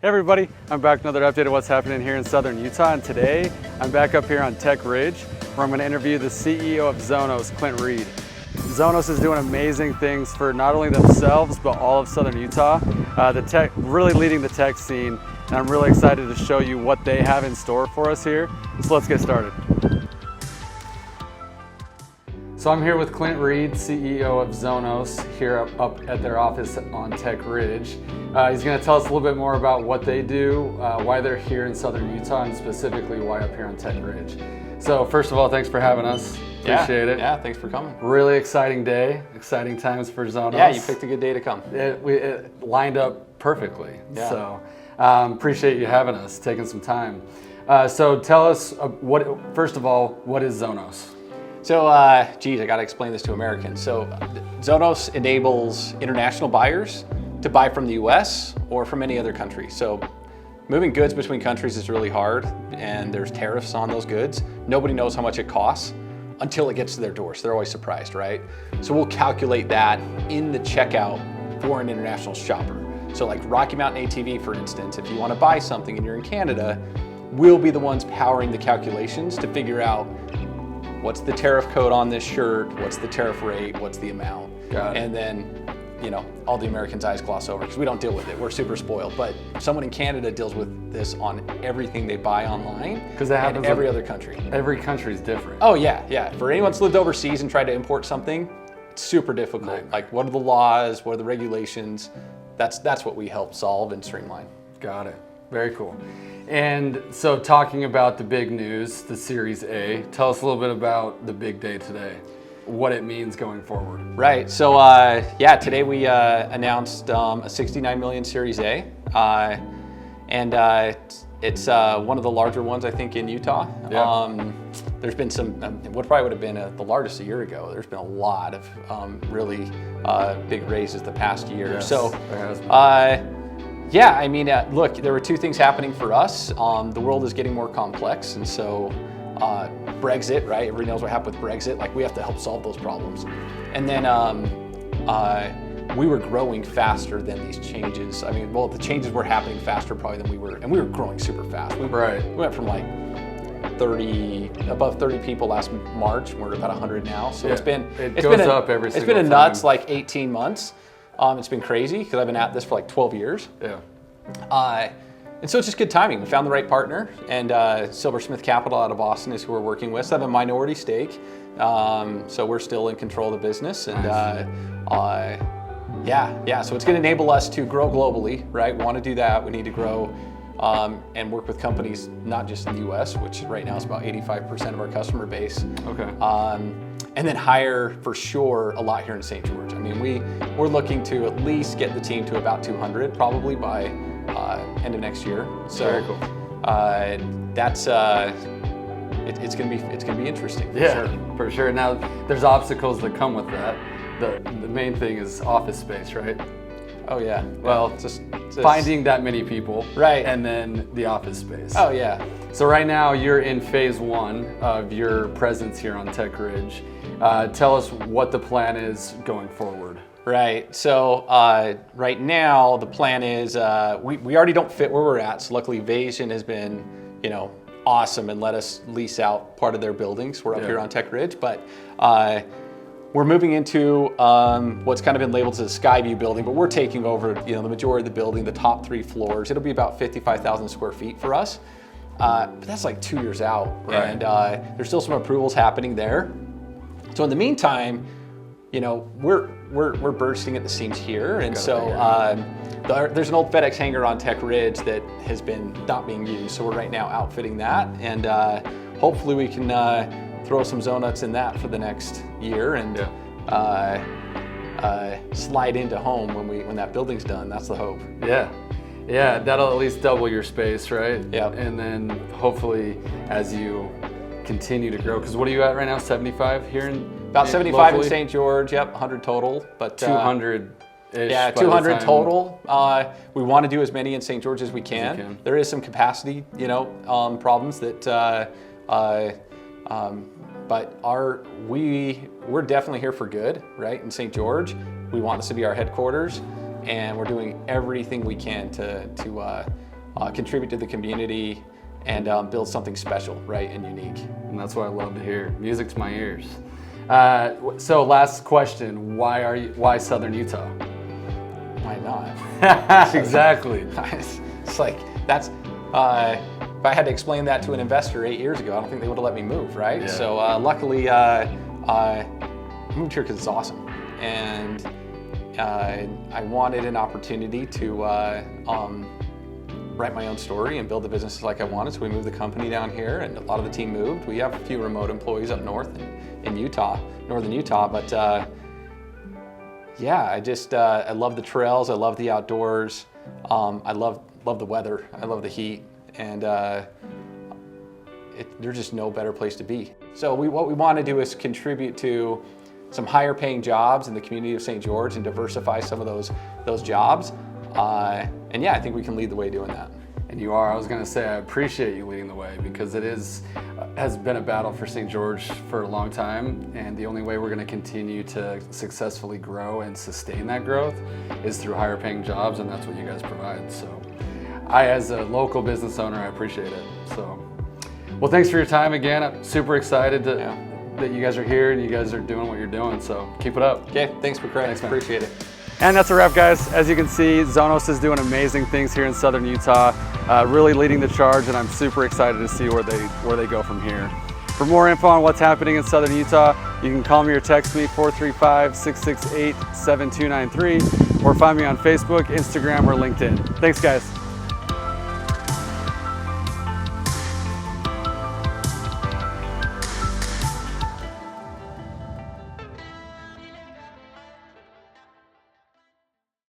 Hey everybody, I'm back with another update of what's happening here in Southern Utah, and today I'm back up here on Tech Ridge where I'm going to interview the CEO of Zonos, Clint Reid. Zonos is doing amazing things for not only themselves but all of Southern Utah. Really leading the tech scene, and I'm really excited to show you what they have in store for us here. So let's get started. So I'm here with Clint Reid, CEO of Zonos, here up at their office on Tech Ridge. He's going to tell us a little bit more about what they do, why they're here in Southern Utah, and specifically why up here on Tech Ridge. So first of all, thanks for having us. Appreciate it. Yeah, thanks for coming. Really exciting day, exciting times for Zonos. Yeah, you picked a good day to come. It lined up perfectly. Yeah. So appreciate you having us, taking some time. So tell us, first of all, what is Zonos? So, I got to explain this to Americans. So, Zonos enables international buyers to buy from the US or from any other country. So, moving goods between countries is really hard, and there's tariffs on those goods. Nobody knows how much it costs until it gets to their door. So they're always surprised, right? So we'll calculate that in the checkout for an international shopper. So like Rocky Mountain ATV, for instance, if you want to buy something and you're in Canada, we'll be the ones powering the calculations to figure out what's the tariff code on this shirt, what's the tariff rate, what's the amount. Got it. And then, all the Americans' eyes gloss over because we don't deal with it. We're super spoiled. But someone in Canada deals with this on everything they buy online. Because that happens in every other country. Every country is different. Oh yeah. For anyone that's lived overseas and tried to import something, it's super difficult. Nightmare. Like, what are the laws? What are the regulations? That's what we help solve and streamline. Got it. Very cool. And so talking about the big news, the Series A, tell us a little bit about the big day today, what it means going forward. Right, so today we announced a 69 million Series A, and it's one of the larger ones, I think, in Utah. Yeah. There's been what probably would have been the largest a year ago. There's been a lot of really big raises the past year. Yes, so, there has been. Look, there were two things happening for us. The world is getting more complex, and so Brexit, right? Everybody knows what happened with Brexit. Like, we have to help solve those problems. And then we were growing faster than these changes. The changes were happening faster probably than we were, and we were growing super fast. We went from like above 30 people last March. We're about 100 now. So it goes up every single time. It's been a nuts like 18 months. It's been crazy because I've been at this for like 12 years. Yeah. And so it's just good timing. We found the right partner, and Silversmith Capital out of Austin is who we're working with. So I have a minority stake. So we're still in control of the business. And so it's going to enable us to grow globally, right? We want to do that. We need to grow and work with companies, not just in the US, which right now is about 85% of our customer base. Okay. And then hire for sure a lot here in St. George. We're looking to at least get the team to about 200 probably by end of next year. So very cool. It's gonna be interesting. For sure. Now there's obstacles that come with that. The main thing is office space, right? Oh yeah. Well, just finding that many people, right? And then the office space. Oh yeah. So right now you're in phase one of your presence here on Tech Ridge. Tell us what the plan is going forward. Right. So right now the plan is we already don't fit where we're at. So luckily Vasion has been awesome and let us lease out part of their buildings. We're up here on Tech Ridge, but we're moving into what's kind of been labeled as a Skyview building, but we're taking over the majority of the building, the top 3 floors. It'll be about 55,000 square feet for us, but that's like 2 years out, right. And there's still some approvals happening there. So in the meantime, we're bursting at the seams here, and so there's an old FedEx hangar on Tech Ridge that has been not being used. So we're right now outfitting that, and hopefully we can throw some Zonuts in that for the next year and slide into home when that building's done. That's the hope. Yeah, that'll at least double your space, right? Yeah. And then hopefully as you continue to grow, because what are you at right now? 75 here in about 75 locally? in St. George. Yep, 100 total, but 200. Yeah, 200 total. We want to do as many in St. George as we can. There is some capacity, problems that. But we're definitely here for good, right? In St. George, we want this to be our headquarters, and we're doing everything we can to contribute to the community, and build something special, right, and unique. And that's what I love to hear. Music to my ears. So last question, why Southern Utah? Why not? Exactly. It's like, that's, if I had to explain that to an investor 8 years ago, I don't think they would have let me move, right? Yeah. So luckily, I moved here because it's awesome. And I wanted an opportunity to write my own story and build the business like I wanted. So we moved the company down here, and a lot of the team moved. We have a few remote employees up north in Utah, northern Utah. But yeah, I love the trails. I love the outdoors. I love the weather. I love the heat. And there's just no better place to be. So what we want to do is contribute to some higher paying jobs in the community of St. George and diversify some of those jobs. And yeah, I think we can lead the way doing that. And you are. I was going to say, I appreciate you leading the way, because it has been a battle for St. George for a long time. And the only way we're going to continue to successfully grow and sustain that growth is through higher paying jobs. And that's what you guys provide. So as a local business owner, I appreciate it. So, well, thanks for your time again. I'm super excited that you guys are here and you guys are doing what you're doing. So keep it up. Okay. Thanks for credit. Thanks, man. Appreciate it. And that's a wrap, guys. As you can see, Zonos is doing amazing things here in Southern Utah, really leading the charge, and I'm super excited to see where they go from here. For more info on what's happening in Southern Utah, you can call me or text me 435-668-7293, or find me on Facebook, Instagram, or LinkedIn. Thanks, guys.